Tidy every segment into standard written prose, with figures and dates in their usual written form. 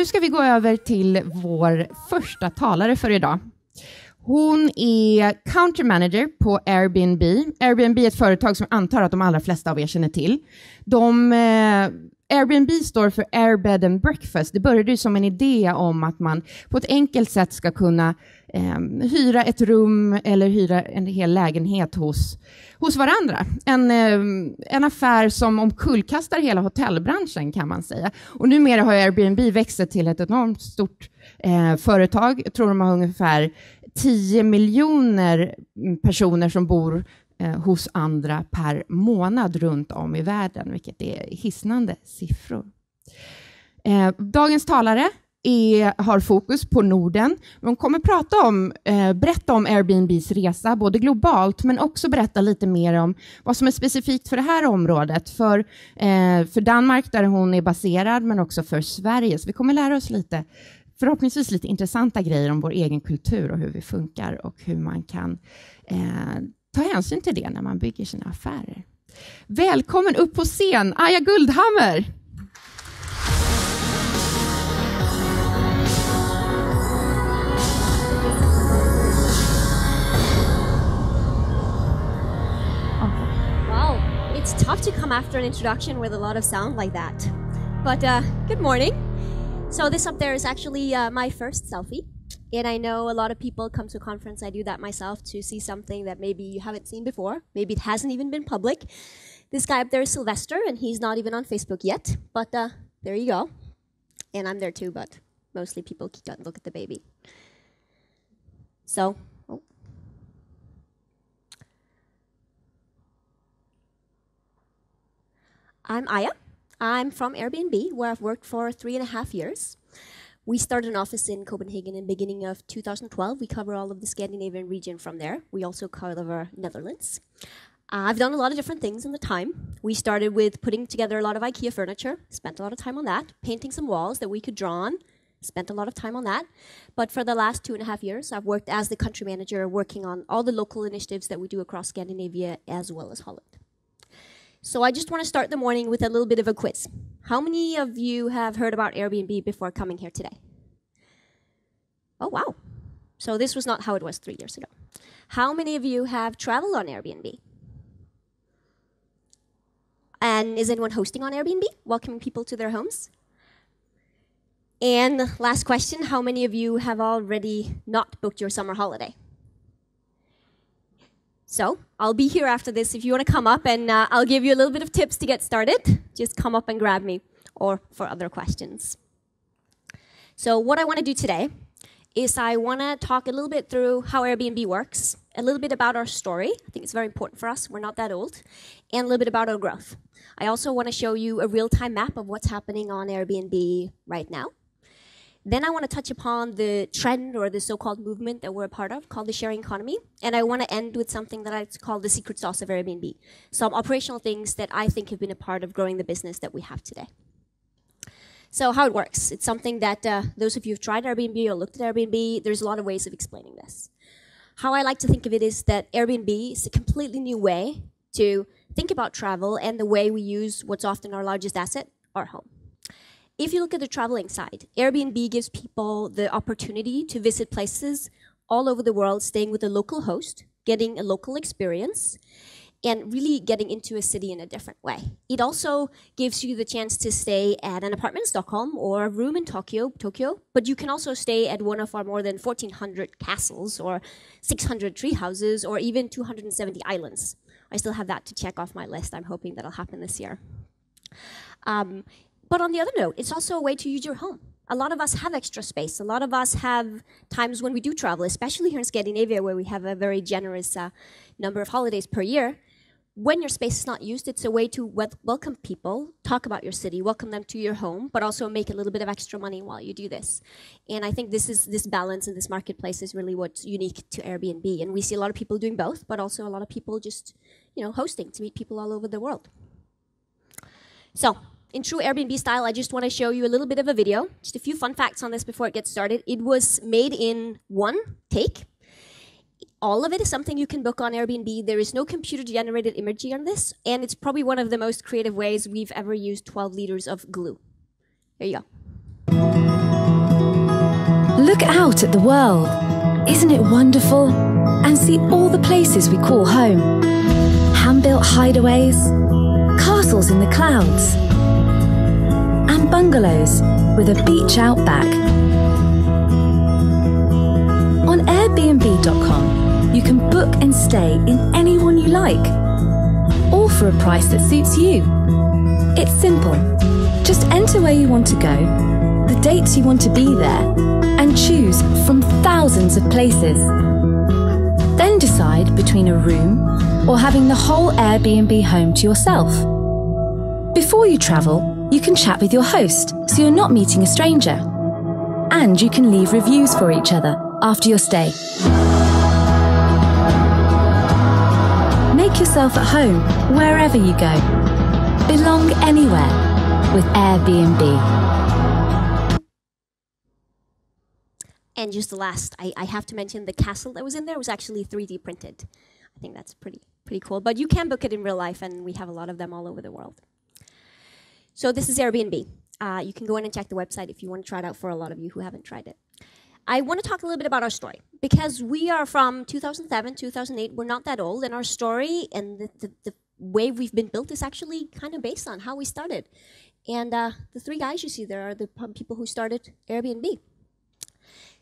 nu ska vi gå över till vår första talare för idag. Hon är country manager på Airbnb. Airbnb är ett företag som antar att de allra flesta av er känner till. Airbnb står för Air Bed and Breakfast. Det började ju som en idé om att man på ett enkelt sätt ska kunna hyra ett rum eller hyra en hel lägenhet hos varandra. En affär som omkullkastar hela hotellbranschen, kan man säga. Och numera har Airbnb växt till ett enormt stort företag. Jag tror de har ungefär 10 miljoner personer som bor hos andra per månad runt om i världen, vilket är hisnande siffror. Dagens talare har fokus på Norden. De kommer berätta om Airbnbs resa, både globalt men också berätta lite mer om vad som är specifikt för det här området. För Danmark, där hon är baserad, men också för Sverige. Så vi kommer lära oss förhoppningsvis lite intressanta grejer om vår egen kultur och hur vi funkar och hur man kan ta hänsyn till det när man bygger sina affärer. Välkommen upp på scen, Aja Guldhammer! Wow, it's tough to come after an introduction with a lot of sound like that. But good morning. So this up there is actually my first selfie. And I know a lot of people come to a conference, I do that myself, to see something that maybe you haven't seen before. Maybe it hasn't even been public. This guy up there is Sylvester, and he's not even on Facebook yet. But there you go. And I'm there too, but mostly people look at the baby. So, I'm Aya. I'm from Airbnb, where I've worked for 3.5 years. We started an office in Copenhagen in the beginning of 2012. We cover all of the Scandinavian region from there. We also cover Netherlands. I've done a lot of different things in the time. We started with putting together a lot of IKEA furniture, spent a lot of time on that, painting some walls that we could draw on, spent a lot of time on that. But for the last 2.5 years, I've worked as the country manager, working on all the local initiatives that we do across Scandinavia as well as Holland. So I just want to start the morning with a little bit of a quiz. How many of you have heard about Airbnb before coming here today? Oh, wow. So this was not how it was 3 years ago. How many of you have traveled on Airbnb? And is anyone hosting on Airbnb, welcoming people to their homes? And last question, how many of you have already not booked your summer holiday? So I'll be here after this if you want to come up, and I'll give you a little bit of tips to get started. Just come up and grab me, or for other questions. So what I want to do today is I want to talk a little bit through how Airbnb works, a little bit about our story. I think it's very important for us. We're not that old. And a little bit about our growth. I also want to show you a real-time map of what's happening on Airbnb right now. Then I want to touch upon the trend or the so-called movement that we're a part of called the sharing economy. And I want to end with something that I call the secret sauce of Airbnb. Some operational things that I think have been a part of growing the business that we have today. So how it works. It's something that those of you who've tried Airbnb or looked at Airbnb, there's a lot of ways of explaining this. How I like to think of it is that Airbnb is a completely new way to think about travel and the way we use what's often our largest asset, our home. If you look at the traveling side, Airbnb gives people the opportunity to visit places all over the world, staying with a local host, getting a local experience, and really getting into a city in a different way. It also gives you the chance to stay at an apartment in Stockholm or a room in Tokyo, but you can also stay at one of our more than 1,400 castles or 600 tree houses or even 270 islands. I still have that to check off my list. I'm hoping that'll happen this year. But on the other note, it's also a way to use your home. A lot of us have extra space. A lot of us have times when we do travel, especially here in Scandinavia, where we have a very generous number of holidays per year. When your space is not used, it's a way to welcome people, talk about your city, welcome them to your home, but also make a little bit of extra money while you do this. And I think this balance in this marketplace is really what's unique to Airbnb. And we see a lot of people doing both, but also a lot of people just, hosting to meet people all over the world. So, in true Airbnb style, I just want to show you a little bit of a video. Just a few fun facts on this before it gets started. It was made in one take. All of it is something you can book on Airbnb. There is no computer-generated imagery on this, and it's probably one of the most creative ways we've ever used 12 liters of glue. There you go. Look out at the world. Isn't it wonderful? And see all the places we call home. Hand-built hideaways, castles in the clouds, and bungalows with a beach out back. On Airbnb.com, you can book and stay in any one you like, all for a price that suits you. It's simple. Just enter where you want to go, the dates you want to be there, and choose from thousands of places. Then decide between a room or having the whole Airbnb home to yourself. Before you travel, you can chat with your host so you're not meeting a stranger. And you can leave reviews for each other after your stay. Make yourself at home wherever you go. Belong anywhere with Airbnb. And just the last, I have to mention the castle that was in there was actually 3D printed. I think that's pretty cool. But you can book it in real life, and we have a lot of them all over the world. So this is Airbnb. You can go in and check the website if you want to try it out for a lot of you who haven't tried it. I want to talk a little bit about our story. Because we are from 2007, 2008, we're not that old, and our story and the way we've been built is actually kind of based on how we started. And the three guys you see there are the people who started Airbnb.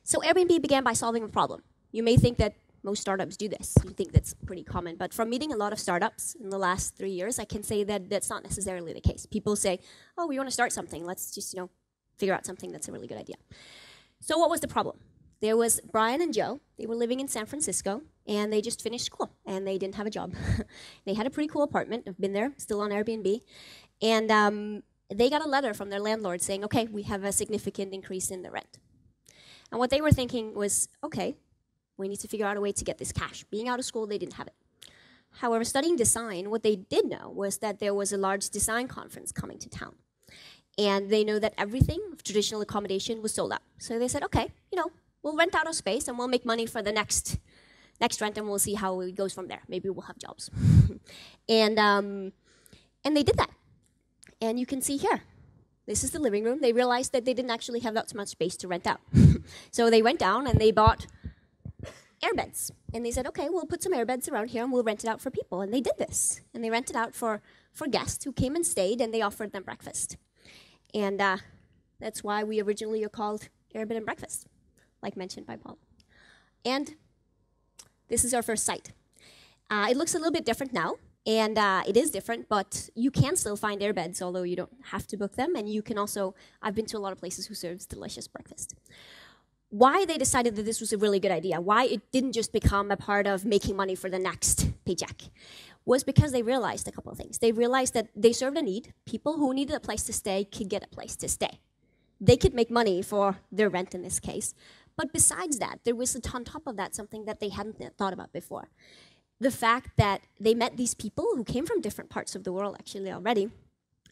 So Airbnb began by solving a problem. You may think that most startups do this. You think that's pretty common. But from meeting a lot of startups in the last 3 years, I can say that that's not necessarily the case. People say, oh, we want to start something. Let's just, figure out something that's a really good idea. So what was the problem? There was Brian and Joe. They were living in San Francisco, and they just finished school, and they didn't have a job. They had a pretty cool apartment. I've been there, still on Airbnb. And they got a letter from their landlord saying, okay, we have a significant increase in the rent. And what they were thinking was, okay, we need to figure out a way to get this cash. Being out of school, they didn't have it. However, studying design, what they did know was that there was a large design conference coming to town. And they know that everything of traditional accommodation was sold out. So they said, okay, we'll rent out our space and we'll make money for the next rent, and we'll see how it goes from there. Maybe we'll have jobs. And they did that. And you can see here, this is the living room. They realized that they didn't actually have that much space to rent out. So they went down and they bought airbeds. And they said, okay, we'll put some airbeds around here and we'll rent it out for people. And they did this. And they rented out for guests who came and stayed, and they offered them breakfast. And that's why we originally are called Airbed and Breakfast, like mentioned by Paul. And this is our first site. It looks a little bit different now. And it is different, but you can still find airbeds, although you don't have to book them. And you can also, I've been to a lot of places who serves delicious breakfast. Why they decided that this was a really good idea, why it didn't just become a part of making money for the next paycheck, was because they realized a couple of things. They realized that they served a need. People who needed a place to stay could get a place to stay. They could make money for their rent in this case. But besides that, there was on top of that something that they hadn't thought about before. The fact that they met these people who came from different parts of the world actually already.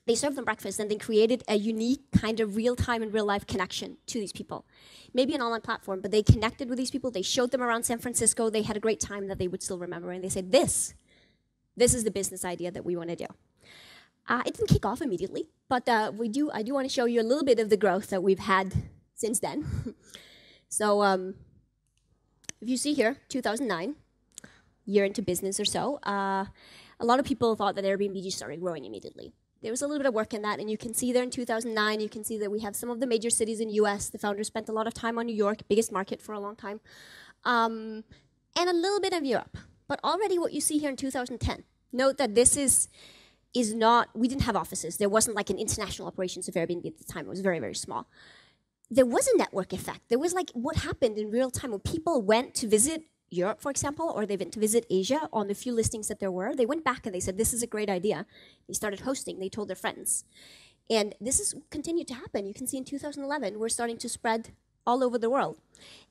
They served them breakfast, and they created a unique kind of real-time and real-life connection to these people. Maybe an online platform, but they connected with these people. They showed them around San Francisco. They had a great time that they would still remember, and they said, this is the business idea that we want to do. It didn't kick off immediately, but I do want to show you a little bit of the growth that we've had since then. So if you see here, 2009, year into business or so, a lot of people thought that Airbnb just started growing immediately. There was a little bit of work in that, and you can see there in 2009, you can see that we have some of the major cities in the US. The founders spent a lot of time on New York, biggest market for a long time, and a little bit of Europe. But already what you see here in 2010, note that this is not, we didn't have offices. There wasn't like an international operations of Airbnb at the time. It was very, very small. There was a network effect. There was like what happened in real time when people went to visit Europe, for example, or they went to visit Asia on the few listings that there were. They went back and they said, this is a great idea. They started hosting. They told their friends. And this has continued to happen. You can see in 2011, we're starting to spread all over the world.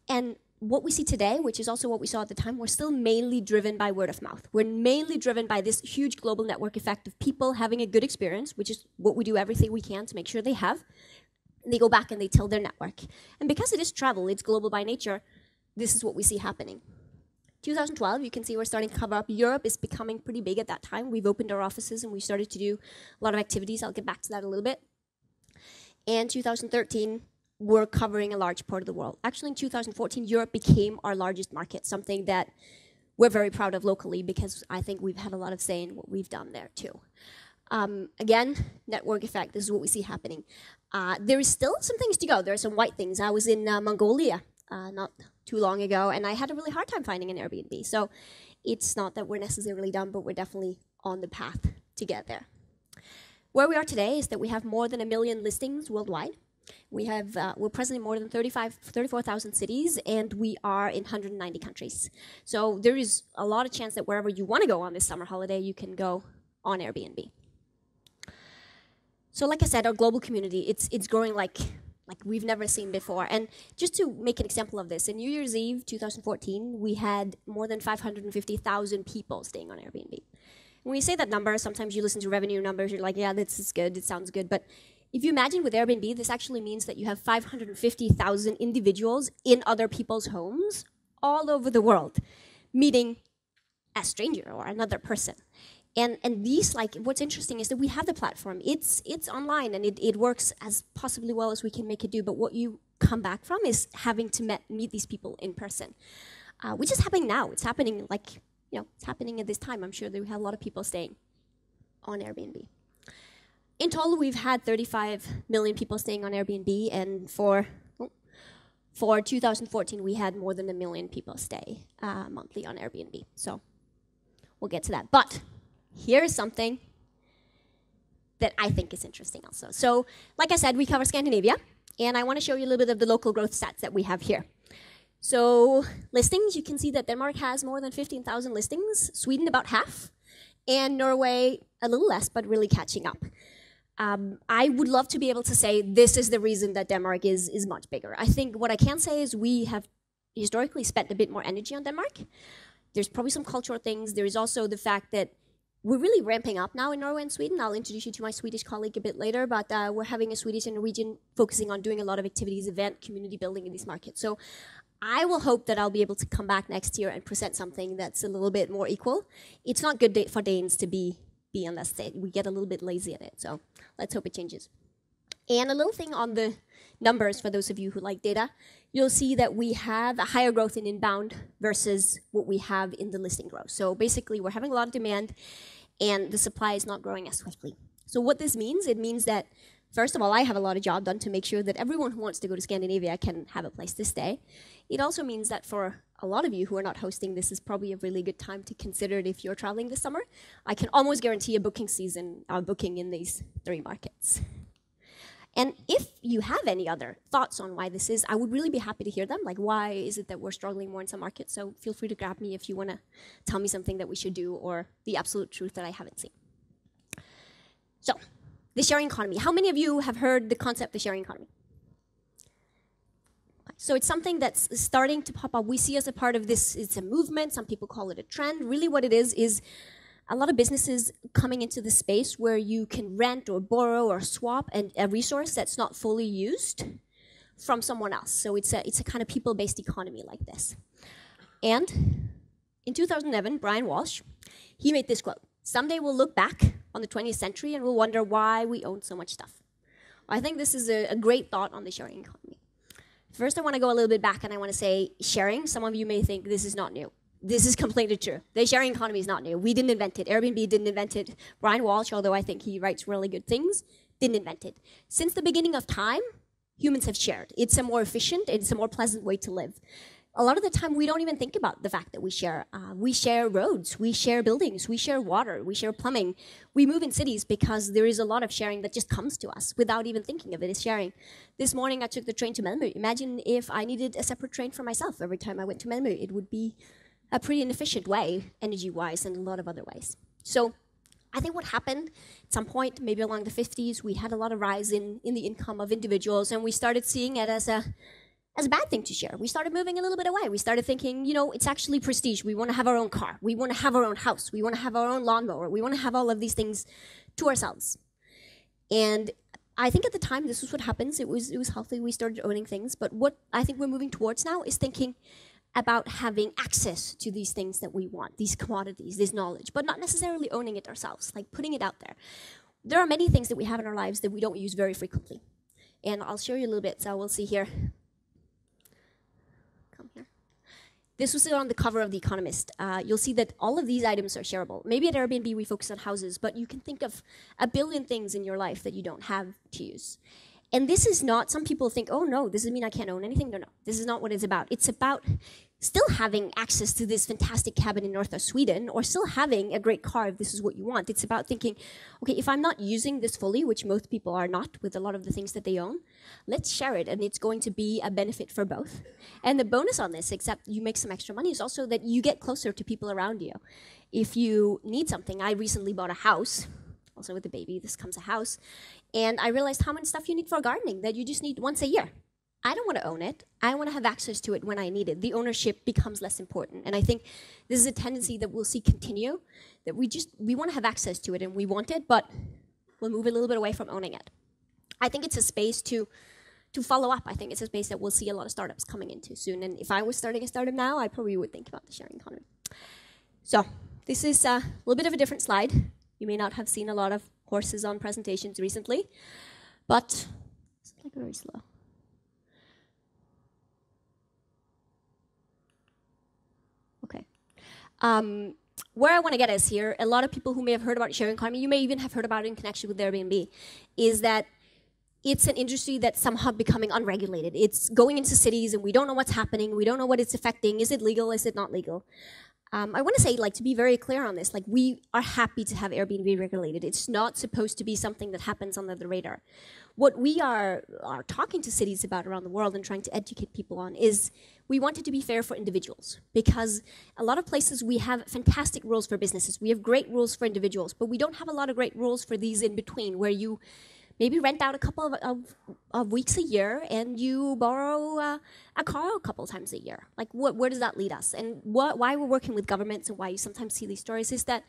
And what we see today, which is also what we saw at the time, we're still mainly driven by word of mouth. We're mainly driven by this huge global network effect of people having a good experience, which is what we do everything we can to make sure they have. And they go back and they tell their network. And because it is travel, it's global by nature, this is what we see happening. 2012, you can see we're starting to cover up. Europe is becoming pretty big at that time. We've opened our offices and we started to do a lot of activities. I'll get back to that a little bit. And 2013, we're covering a large part of the world. Actually, in 2014, Europe became our largest market, something that we're very proud of locally because I think we've had a lot of say in what we've done there too. Again, network effect, this is what we see happening. There is still some things to go. There are some white things. I was in Mongolia not too long ago, and I had a really hard time finding an Airbnb. So it's not that we're necessarily done, but we're definitely on the path to get there. Where we are today is that we have more than 1 million listings worldwide. We're present in more than 34,000 cities, and we are in 190 countries. So there is a lot of chance that wherever you want to go on this summer holiday, you can go on Airbnb. So like I said, our global community, it's growing like we've never seen before. And just to make an example of this, in New Year's Eve 2014, we had more than 550,000 people staying on Airbnb. When you say that number, sometimes you listen to revenue numbers, you're like, yeah, this is good, it sounds good. But if you imagine with Airbnb, this actually means that you have 550,000 individuals in other people's homes all over the world, meeting a stranger or another person. And these, like, what's interesting is that we have the platform. It's online, and it works as possibly well as we can make it do. But what you come back from is having to meet these people in person, which is happening now. It's happening, it's happening at this time. I'm sure that we have a lot of people staying on Airbnb. In total, we've had 35 million people staying on Airbnb, and for 2014, we had more than 1 million people stay monthly on Airbnb. So we'll get to that. But here is something that I think is interesting also. So, like I said, we cover Scandinavia, and I want to show you a little bit of the local growth stats that we have here. So, listings, you can see that Denmark has more than 15,000 listings, Sweden about half, and Norway a little less, but really catching up. I would love to be able to say this is the reason that Denmark is much bigger. I think what I can say is we have historically spent a bit more energy on Denmark. There's probably some cultural things. There is also the fact that we're really ramping up now in Norway and Sweden. I'll introduce you to my Swedish colleague a bit later, but we're having a Swedish and Norwegian focusing on doing a lot of activities, event, community building in these markets. So I will hope that I'll be able to come back next year and present something that's a little bit more equal. It's not good for Danes to be on that state. We get a little bit lazy at it, so let's hope it changes. And a little thing on the numbers for those of you who like data, you'll see that we have a higher growth in inbound versus what we have in the listing growth. So basically, we're having a lot of demand, and the supply is not growing as swiftly. So what this means, it means that, first of all, I have a lot of job done to make sure that everyone who wants to go to Scandinavia can have a place to stay. It also means that for a lot of you who are not hosting, this is probably a really good time to consider it if you're traveling this summer. I can almost guarantee a booking season, booking in these 3 markets. And if you have any other thoughts on why this is, I would really be happy to hear them. Like, why is it that we're struggling more in some markets? So feel free to grab me if you want to tell me something that we should do or the absolute truth that I haven't seen. So, the sharing economy. How many of you have heard the concept of the sharing economy? So it's something that's starting to pop up. We see as a part of this, it's a movement. Some people call it a trend. Really what it is a lot of businesses coming into the space where you can rent or borrow or swap a resource that's not fully used from someone else. So it's a kind of people-based economy like this. And in 2011, Brian Walsh, he made this quote: "Someday we'll look back on the 20th century and we'll wonder why we own so much stuff." I think this is a great thought on the sharing economy. First, I want to go a little bit back and I want to say sharing. Some of you may think this is not new. This is completely true. The sharing economy is not new. We didn't invent it. Airbnb didn't invent it. Brian Walsh, although I think he writes really good things, didn't invent it. Since the beginning of time, humans have shared. It's a more efficient, it's a more pleasant way to live. A lot of the time, we don't even think about the fact that we share. We share roads, we share buildings, we share water, we share plumbing. We move in cities because there is a lot of sharing that just comes to us without even thinking of it as sharing. This morning, I took the train to Malmö. Imagine if I needed a separate train for myself every time I went to Malmö. It would be a pretty inefficient way, energy-wise, and a lot of other ways. So I think what happened at some point, maybe along the 50s, we had a lot of rise in the income of individuals, and we started seeing it as a bad thing to share. We started moving a little bit away. We started thinking, it's actually prestige. We want to have our own car. We want to have our own house. We want to have our own lawnmower. We want to have all of these things to ourselves. And I think at the time, this was what happens. It was healthy. We started owning things. But what I think we're moving towards now is thinking about having access to these things that we want, these commodities, this knowledge, but not necessarily owning it ourselves, like putting it out there. There are many things that we have in our lives that we don't use very frequently. And I'll show you a little bit, so we'll see here. Come here. This was on the cover of The Economist. You'll see that all of these items are shareable. Maybe at Airbnb we focus on houses, but you can think of a billion things in your life that you don't have to use. And this is not, some people think, oh no, this does mean I can't own anything. No, no, this is not what it's about. It's about still having access to this fantastic cabin in north of Sweden, or still having a great car if this is what you want. It's about thinking, okay, if I'm not using this fully, which most people are not with a lot of the things that they own, let's share it, and it's going to be a benefit for both. And the bonus on this, except you make some extra money, is also that you get closer to people around you. If you need something, I recently bought a house. Also with the baby, this comes a house. And I realized how much stuff you need for gardening that you just need once a year. I don't want to own it. I want to have access to it when I need it. The ownership becomes less important. And I think this is a tendency that we'll see continue, that we want to have access to it and we want it, but we'll move a little bit away from owning it. I think it's a space to follow up. I think it's a space that we'll see a lot of startups coming into soon. And if I was starting a startup now, I probably would think about the sharing economy. So this is a little bit of a different slide. You may not have seen a lot of horses on presentations recently, but it's like very slow. Okay. Where I want to get us here, a lot of people who may have heard about sharing economy, you may even have heard about it in connection with Airbnb, is that it's an industry that's somehow becoming unregulated. It's going into cities and we don't know what's happening. We don't know what it's affecting. Is it legal? Is it not legal? I want to say, to be very clear on this, we are happy to have Airbnb regulated. It's not supposed to be something that happens under the radar. What we are talking to cities about around the world and trying to educate people on is we want it to be fair for individuals, because a lot of places we have fantastic rules for businesses. We have great rules for individuals, but we don't have a lot of great rules for these in between, where you maybe rent out a couple of weeks a year and you borrow a car a couple times a year. Where does that lead us? And why we're working with governments and why you sometimes see these stories is that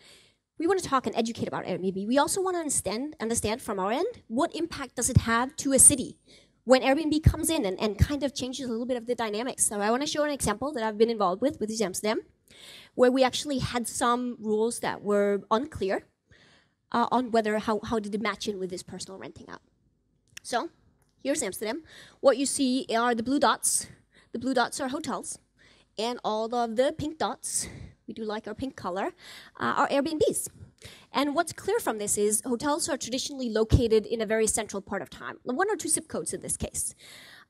we want to talk and educate about Airbnb. We also want to understand from our end, what impact does it have to a city when Airbnb comes in and kind of changes a little bit of the dynamics. So I want to show an example that I've been involved with Amsterdam, where we actually had some rules that were unclear on whether how did it match in with this personal renting out. So here's Amsterdam. What you see are the blue dots. The blue dots are hotels, and all of the pink dots, we do like our pink color, are Airbnbs. And what's clear from this is hotels are traditionally located in a very central part of town, 1 or 2 zip codes in this case,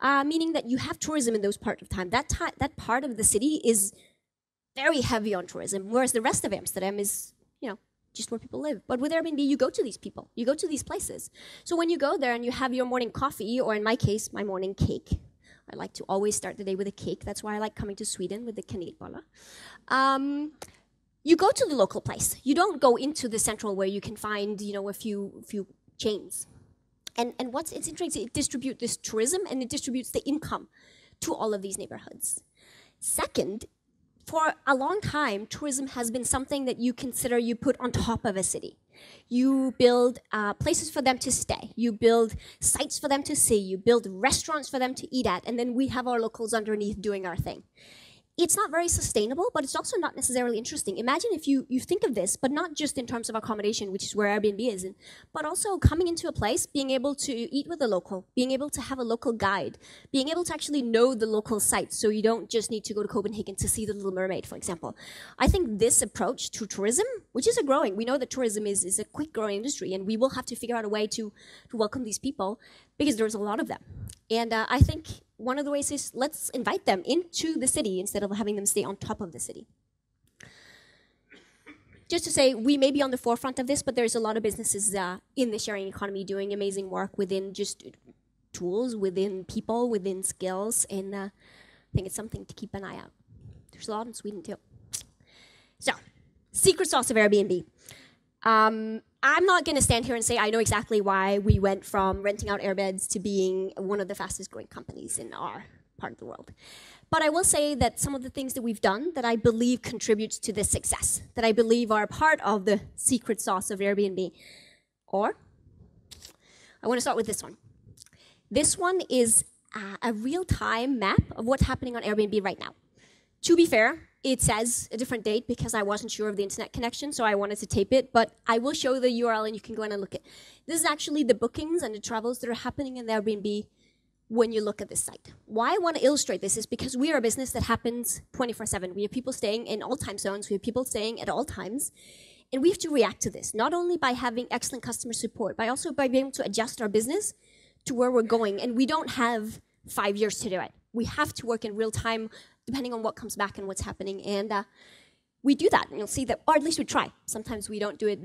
meaning that you have tourism in those parts of time. That part of the city is very heavy on tourism, whereas the rest of Amsterdam is, just where people live. But with Airbnb, you go to these people. You go to these places. So when you go there and you have your morning coffee, or in my case, my morning cake. I like to always start the day with a cake. That's why I like coming to Sweden with the kanelbolle. You go to the local place. You don't go into the central where you can find, a few chains. And it's interesting, it distributes this tourism and it distributes the income to all of these neighborhoods. Second, for a long time, tourism has been something that you consider you put on top of a city. You build places for them to stay. You build sites for them to see. You build restaurants for them to eat at. And then we have our locals underneath doing our thing. It's not very sustainable, but it's also not necessarily interesting. Imagine if you think of this, but not just in terms of accommodation, which is where Airbnb is, but also coming into a place, being able to eat with a local, being able to have a local guide, being able to actually know the local sites, so you don't just need to go to Copenhagen to see the Little Mermaid, for example. I think this approach to tourism, which is we know that tourism is a quick growing industry, and we will have to figure out a way to welcome these people, because there's a lot of them. And I think one of the ways is let's invite them into the city instead of having them stay on top of the city. Just to say, we may be on the forefront of this, but there's a lot of businesses in the sharing economy doing amazing work within just tools, within people, within skills, and I think it's something to keep an eye out. There's a lot in Sweden too. So, secret sauce of Airbnb. I'm not going to stand here and say I know exactly why we went from renting out airbeds to being one of the fastest growing companies in our part of the world. But I will say that some of the things that we've done that I believe contributes to this success, that I believe are part of the secret sauce of Airbnb. Or, I want to start with this one. This one is a real-time map of what's happening on Airbnb right now. To be fair, it says a different date because I wasn't sure of the internet connection, so I wanted to tape it, but I will show the URL and you can go in and look at it. This is actually the bookings and the travels that are happening in the Airbnb when you look at this site. Why I want to illustrate this is because we are a business that happens 24/7. We have people staying in all time zones, we have people staying at all times, and we have to react to this, not only by having excellent customer support, but also by being able to adjust our business to where we're going, and we don't have 5 years to do it. We have to work in real time, depending on what comes back and what's happening. And we do that, and you'll see that, or at least we try. Sometimes we don't do it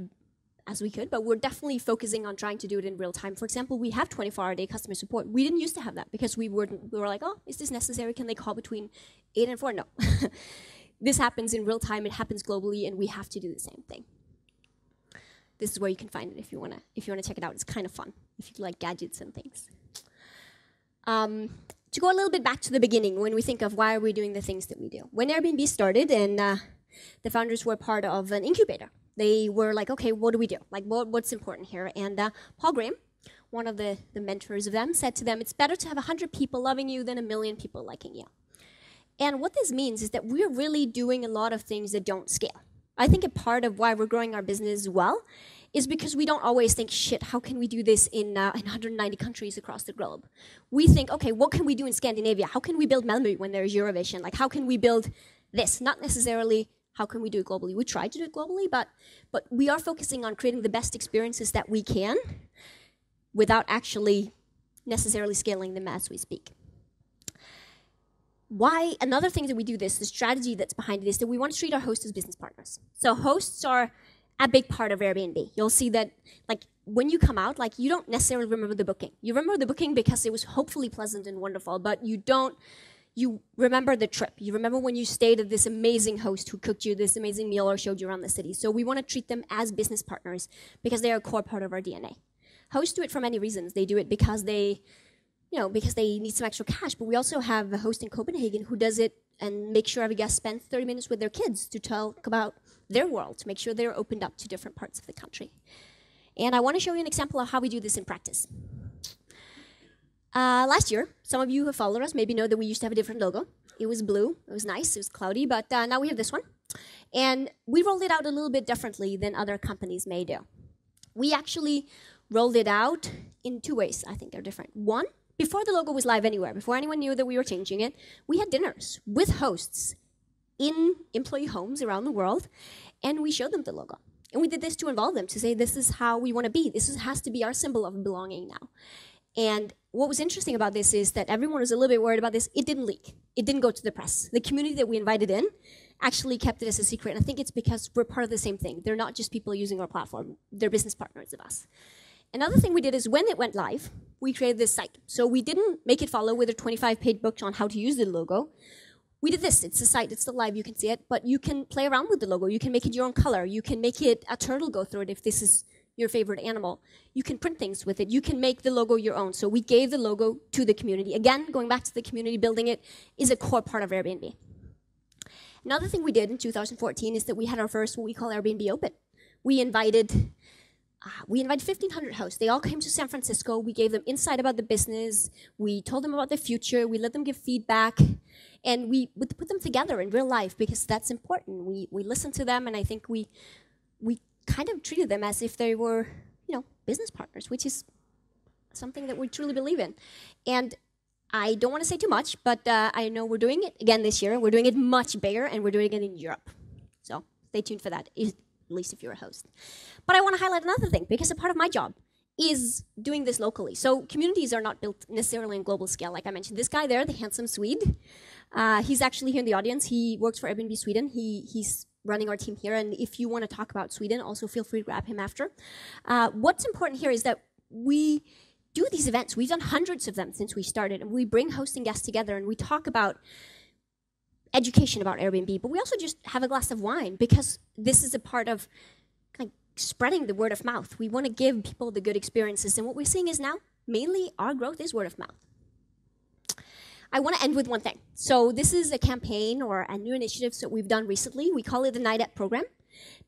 as we could, but we're definitely focusing on trying to do it in real time. For example, we have 24-hour-a-day customer support. We didn't used to have that because we were like, oh, is this necessary? Can they call between 8 and 4? No. This happens in real time. It happens globally, and we have to do the same thing. This is where you can find it if you wanna check it out. It's kind of fun if you like gadgets and things. To go a little bit back to the beginning, when we think of why are we doing the things that we do. When Airbnb started, and the founders were part of an incubator, they were like, okay, what do we do? Like, what's important here? And Paul Graham, one of the mentors of them, said to them, it's better to have 100 people loving you than 1 million people liking you. And what this means is that we're really doing a lot of things that don't scale. I think a part of why we're growing our business well is because we don't always think, shit, how can we do this in 190 countries across the globe? We think, okay, what can we do in Scandinavia? How can we build Malmö when there's Eurovision? Like, how can we build this? Not necessarily, how can we do it globally? We try to do it globally, but we are focusing on creating the best experiences that we can without actually necessarily scaling them as we speak. Why? Another thing that we do this, the strategy that's behind it, is that we want to treat our hosts as business partners. So hosts are a big part of Airbnb. You'll see that, like, when you come out, like, you don't necessarily remember the booking. You remember the booking because it was hopefully pleasant and wonderful, but you remember the trip. You remember when you stayed at this amazing host who cooked you this amazing meal or showed you around the city. So we want to treat them as business partners because they are a core part of our DNA. Hosts do it for many reasons. They do it because they need some extra cash, but we also have a host in Copenhagen who does it and make sure every guest spends 30 minutes with their kids to talk about their world, to make sure they're opened up to different parts of the country. And I want to show you an example of how we do this in practice. Last year, some of you who have followed us maybe know that we used to have a different logo. It was blue, it was nice, it was cloudy, but now we have this one. And we rolled it out a little bit differently than other companies may do. We actually rolled it out in 2 ways. I think they're different. One, before the logo was live anywhere, before anyone knew that we were changing it, we had dinners with hosts in employee homes around the world, and we showed them the logo. And we did this to involve them, to say this is how we want to be. Has to be our symbol of belonging now. And what was interesting about this is that everyone was a little bit worried about this. It didn't leak. It didn't go to the press. The community that we invited in actually kept it as a secret. And I think it's because we're part of the same thing. They're not just people using our platform. They're business partners of us. Another thing we did is when it went live, we created this site. So we didn't make it follow with a 25-page book on how to use the logo. We did this. It's a site. It's still live. You can see it. But you can play around with the logo. You can make it your own color. You can make it a turtle go through it if this is your favorite animal. You can print things with it. You can make the logo your own. So we gave the logo to the community. Again, going back to the community, building it is a core part of Airbnb. Another thing we did in 2014 is that we had our first, what we call Airbnb Open. We invited 1,500 hosts. They all came to San Francisco. We gave them insight about the business. We told them about the future. We let them give feedback. And we put them together in real life because that's important. We listened to them, and I think we kind of treated them as if they were, business partners, which is something that we truly believe in. And I don't want to say too much, but I know we're doing it again this year. We're doing it much bigger, and we're doing it in Europe. So stay tuned for that, at least if you're a host. But I want to highlight another thing, because a part of my job is doing this locally. So communities are not built necessarily on global scale. Like I mentioned, this guy there, the handsome Swede, he's actually here in the audience. He works for Airbnb Sweden. He's running our team here. And if you want to talk about Sweden, also feel free to grab him after. What's important here is that we do these events. We've done hundreds of them since we started. And we bring hosts and guests together, and we talk about education about Airbnb. But we also just have a glass of wine, because this is a part of spreading the word of mouth. We want to give people the good experiences. And what we're seeing is now, mainly our growth is word of mouth. I want to end with one thing. So this is a campaign or a new initiative that we've done recently. We call it the Night At program.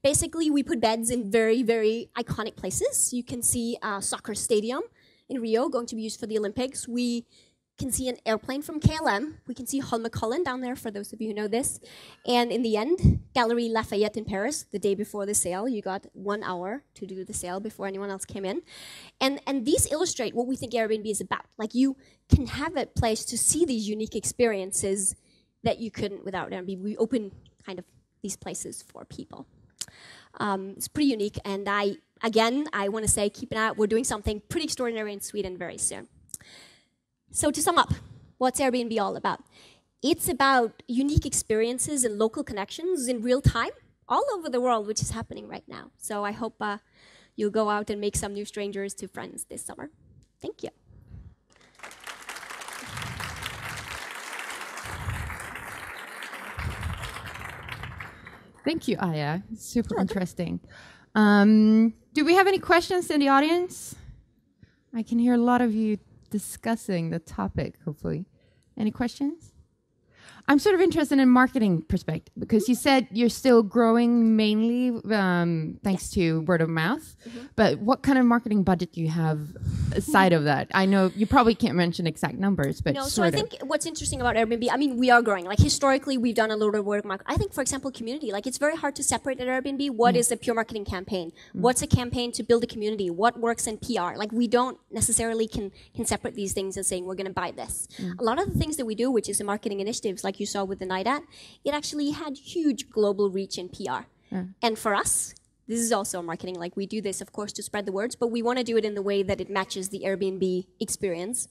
Basically, we put beds in very, very iconic places. You can see a soccer stadium in Rio going to be used for the Olympics. We can see an airplane from KLM. We can see Holmenkollen down there, for those of you who know this. And in the end, Galerie Lafayette in Paris, the day before the sale, you got 1 hour to do the sale before anyone else came in. And these illustrate what we think Airbnb is about. Like, you can have a place to see these unique experiences that you couldn't without Airbnb. We open kind of these places for people. It's pretty unique, and I want to say, keep an eye out. We're doing something pretty extraordinary in Sweden very soon. So to sum up, what's Airbnb all about? It's about unique experiences and local connections in real time all over the world, which is happening right now. So I hope you'll go out and make some new strangers to friends this summer. Thank you. Thank you, Aya. Super interesting. Do we have any questions in the audience? I can hear a lot of you discussing the topic, hopefully. Any questions? I'm sort of interested in marketing perspective, because you said you're still growing mainly thanks to word of mouth. But what kind of marketing budget do you have aside of that? I know you probably can't mention exact numbers, but no. So I think what's interesting about Airbnb, I mean, we are growing. Like, historically, we've done a lot of word of mouth. I think, for example, community. Like, it's very hard to separate at Airbnb. What is a pure marketing campaign? What's a campaign to build a community? What works in PR? Like, we don't necessarily can separate these things and saying we're going to buy this. A lot of the things that we do, which is the marketing initiatives, like you saw with the night at, it actually had huge global reach in PR. And for us, this is also marketing. Like, we do this, of course, to spread the words, but we want to do it in the way that it matches the Airbnb experience.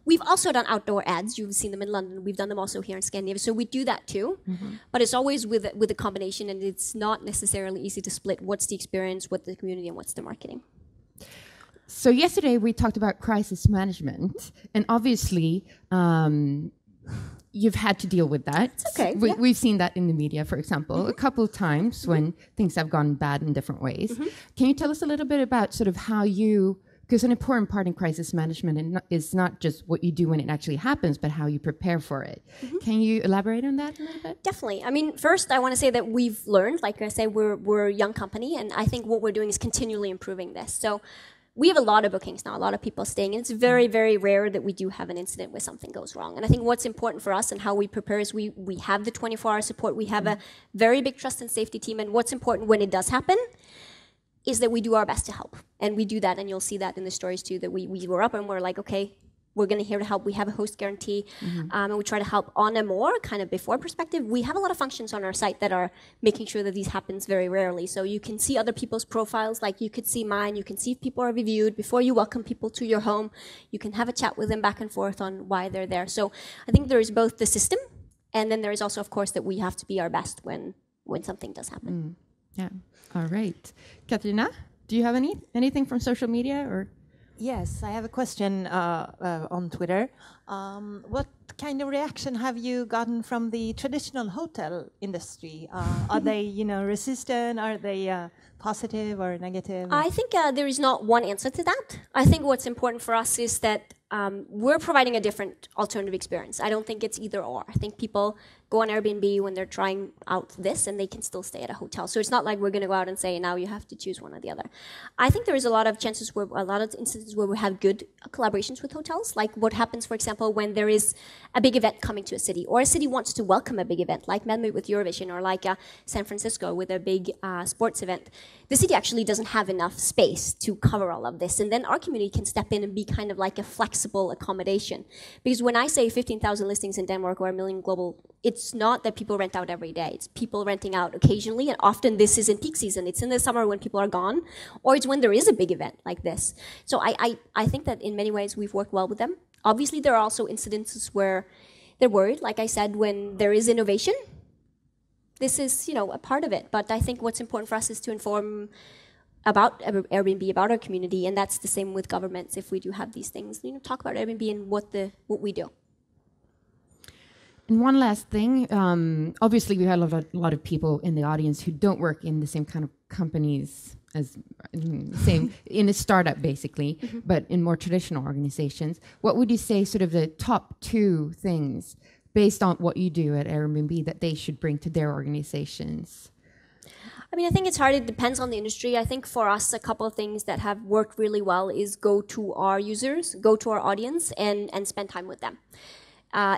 We've also done outdoor ads. You've seen them in London. We've done them also here in Scandinavia. So we do that too, but it's always with a combination, and it's not necessarily easy to split what's the experience, what's the community, and what's the marketing. So yesterday we talked about crisis management, and obviously you've had to deal with that. It's okay. We've seen that in the media, for example, a couple of times when things have gone bad in different ways. Can you tell us a little bit about sort of how you, because an important part in crisis management is not just what you do when it actually happens, but how you prepare for it. Can you elaborate on that a little bit? Definitely. I mean, first, I want to say that we've learned, like I say, we're a young company, and I think what we're doing is continually improving this. So we have a lot of bookings now, a lot of people staying, and it's very, very rare that we do have an incident where something goes wrong. And I think what's important for us and how we prepare is we have the 24-hour support. We have a very big trust and safety team, and what's important when it does happen is that we do our best to help. And we do that, and you'll see that in the stories too, that we were up and we're like, okay, we're going to here to help. We have a host guarantee, and we try to help on a more kind of before perspective. We have a lot of functions on our site that are making sure that these happens very rarely. So you can see other people's profiles, like you could see mine. You can see if people are reviewed before you welcome people to your home. You can have a chat with them back and forth on why they're there. So I think there is both the system, and then there is also, of course, that we have to be our best when something does happen. Yeah. All right. Katarina, do you have anything from social media or? Yes, I have a question on Twitter. What kind of reaction have you gotten from the traditional hotel industry? Are they, resistant? Are they positive or negative? I think there is not one answer to that. I think what's important for us is that we're providing a different alternative experience. I don't think it's either or. I think people go on Airbnb when they're trying out this, and they can still stay at a hotel. So it's not like we're going to go out and say, now you have to choose one or the other. I think there is a lot of instances where we have good collaborations with hotels, like what happens, for example, when there is a big event coming to a city, or a city wants to welcome a big event, like Malmö with Eurovision, or like San Francisco with a big sports event. The city actually doesn't have enough space to cover all of this, and then our community can step in and be kind of like a flexible accommodation. Because when I say 15,000 listings in Denmark or 1 million global, it's not that people rent out every day. It's people renting out occasionally, and often this is in peak season. It's in the summer when people are gone, or it's when there is a big event like this. So I think that in many ways we've worked well with them. Obviously, there are also incidences where they're worried, like I said, when there is innovation. This is, a part of it. But I think what's important for us is to inform about Airbnb, about our community, and that's the same with governments. If we do have these things, talk about Airbnb and what we do. And one last thing, obviously we have a lot of people in the audience who don't work in the same kind of companies as in a startup basically, but in more traditional organizations. What would you say sort of the top 2 things based on what you do at Airbnb that they should bring to their organizations? I mean, I think it's hard. It depends on the industry. I think for us, a couple of things that have worked really well is go to our users, go to our audience, and spend time with them.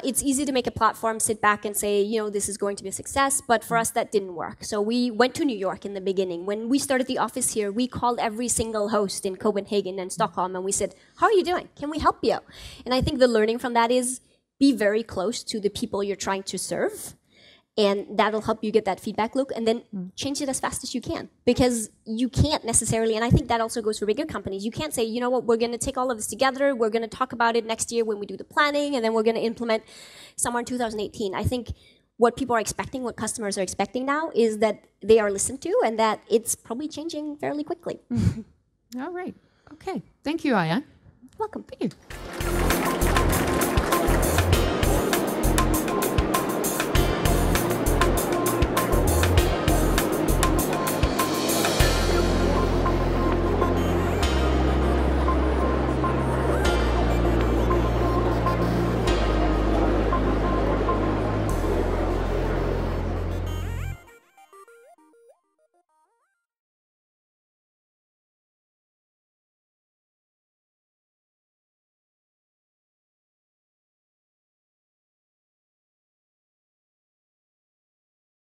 It's easy to make a platform, sit back and say, you know, this is going to be a success, but for us that didn't work. So we went to New York in the beginning. When we started the office here, we called every single host in Copenhagen and Stockholm, and we said, how are you doing? Can we help you? And I think the learning from that is be very close to the people you're trying to serve. And that'll help you get that feedback loop, and then change it as fast as you can. Because you can't necessarily, and I think that also goes for bigger companies, you can't say, you know what, we're going to take all of this together, we're going to talk about it next year when we do the planning, and then we're going to implement somewhere in 2018. I think what people are expecting, what customers are expecting now, is that they are listened to, and that it's probably changing fairly quickly. All right. Okay. Thank you, Aya. Welcome. Thank you.